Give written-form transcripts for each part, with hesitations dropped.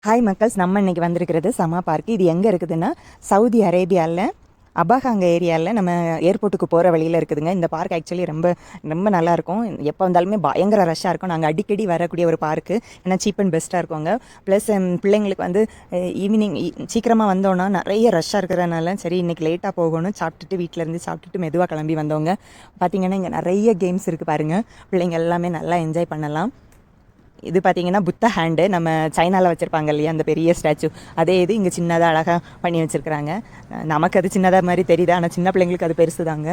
Hi மக்கள்ஸ், நம்ம இன்றைக்கி வந்திருக்கிறது சமா பார்க்கு. இது எங்கே இருக்குதுன்னா சவுதி அரேபியாவில் அபாகாங்க ஏரியாவில் நம்ம ஏர்போர்ட்டுக்கு போகிற வழியில் இருக்குதுங்க. இந்த பார்க் ஆக்சுவலி ரொம்ப ரொம்ப நல்லாயிருக்கும். எப்போ வந்தாலுமே பயங்கர ரஷ்ஷாக இருக்கும். நாங்கள் அடிக்கடி வரக்கூடிய ஒரு பார்க்கு. ஏன்னா சீப் அண்ட் பெஸ்ட்டாக இருக்குங்க. ப்ளஸ் பிள்ளைங்களுக்கு வந்து ஈவினிங் சீக்கிரமாக வந்தோன்னா நிறைய ரஷ்ஷாக இருக்கிறதுனால சரி இன்றைக்கி லேட்டாக போகணும், சாப்பிட்டுட்டு வீட்டிலேருந்து சாப்பிட்டுட்டு மெதுவாக கிளம்பி வந்தவங்க. பார்த்திங்கன்னா இங்கே நிறைய கேம்ஸ் இருக்குது பாருங்கள். பிள்ளைங்க எல்லாமே நல்லா என்ஜாய் பண்ணலாம். இது பார்த்திங்கன்னா புத்த ஹேண்டு, நம்ம சைனாவில் வச்சுருப்பாங்க இல்லையா அந்த பெரிய ஸ்டாச்சு, அதே இது இங்கே சின்னதாக அழகாக பண்ணி வச்சுருக்குறாங்க. நமக்கு அது சின்னதாக மாதிரி தெரியுது, ஆனால் சின்ன பிள்ளைங்களுக்கு அது பெருசு தாங்க.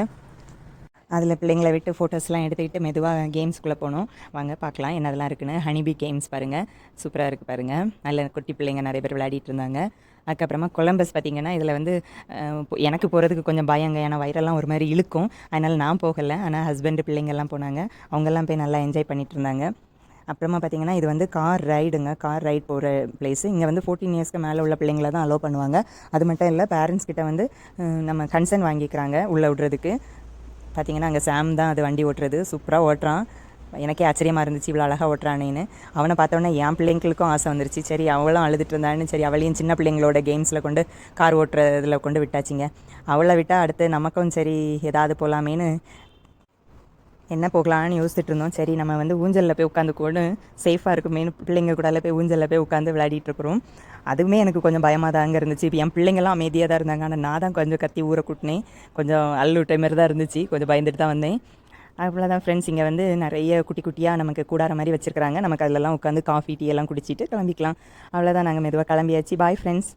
அதில் பிள்ளைங்களை விட்டு ஃபோட்டோஸ்லாம் எடுத்துக்கிட்டு மெதுவாக கேம்ஸ்குள்ளே போகணும். வாங்க பார்க்கலாம் என்னதெல்லாம் இருக்குன்னு. ஹனிபி கேம்ஸ் பாருங்கள், சூப்பராக இருக்குது பாருங்கள். நல்ல குட்டி பிள்ளைங்க நிறைய பேர் விளையாடிட்டு இருந்தாங்க. அதுக்கப்புறமா கொலம்பஸ் பார்த்திங்கன்னா இதில் வந்து எனக்கு போகிறதுக்கு கொஞ்சம் பயங்க, ஏன்னா வயிறெல்லாம் ஒரு மாதிரி இழுக்கும், அதனால் நான் போகலை. ஆனால் ஹஸ்பண்டு பிள்ளைங்கள்லாம் போனாங்க, அவங்கெல்லாம் போய் நல்லா என்ஜாய் பண்ணிகிட்டு இருந்தாங்க. அப்புறமா பார்த்திங்கன்னா இது வந்து கார் ரைடுங்க, கார் ரைட் போகிற பிளேஸு. இங்கே வந்து 14 இயர்ஸ்க்கு மேலே உள்ள பிள்ளைங்கள தான் அலோவ் பண்ணுவாங்க. அது மட்டும் இல்லை, பேரண்ட்ஸ் கிட்ட வந்து நம்ம கன்சர்ன் வாங்கிக்கிறாங்க உள்ளே விட்றதுக்கு. பார்த்திங்கன்னா அங்கே சாம் தான் அது வண்டி ஓட்டுறது, சூப்பராக ஓட்டுறான். எனக்கே ஆச்சரியமாக இருந்துச்சு இவ்வளோ அழகாக ஓட்டுறானேன்னு. அவனை பார்த்தோன்னே என் பிள்ளைங்களுக்கும் ஆசை வந்துருச்சு. சரி அவளும் அழுதுட்டு இருந்தான்னு சரி அவளையும் சின்ன பிள்ளைங்களோட கேம்ஸில் கொண்டு கார் ஓட்டுறதில் கொண்டு விட்டாச்சிங்க. அவளை விட்டால் அடுத்து நமக்கும் சரி ஏதாவது போகலாமேன்னு என்ன போகலான்னு யோசிச்சுட்டு இருந்தோம். சரி நம்ம வந்து ஊஞ்சலில் போய் உட்காந்து கூட சேஃபாக இருக்குமேனு பிள்ளைங்க கூட போய் ஊஞ்சலில் போய் உட்காந்து விளையாடிட்டுருக்குறோம். அதுவுமே எனக்கு கொஞ்சம் பயமாக தாங்க இருந்துச்சு. இப்போ என் பிள்ளைங்கள்லாம் அமைதியாக தான் இருந்தாங்க, ஆனால் நான் தான் கொஞ்சம் கத்தி ஊரை கூட்டினேன். கொஞ்சம் அள்ளுவிட்ட மாரி தான் இருந்துச்சு, கொஞ்சம் பயந்துட்டு தான் வந்தேன். அவ்வளோதான் ஃப்ரெண்ட்ஸ். இங்கே வந்து நிறைய குட்டி குட்டியாக நமக்கு கூடார மாதிரி வச்சுருக்குறாங்க. நமக்கு அதிலெல்லாம் உட்காந்து காஃபி டீ எல்லாம் குடிச்சிட்டு கிளம்பிக்கலாம். அவ்வளோதான், நாங்கள் மெதுவாக கிளம்பியாச்சு. Bye friends.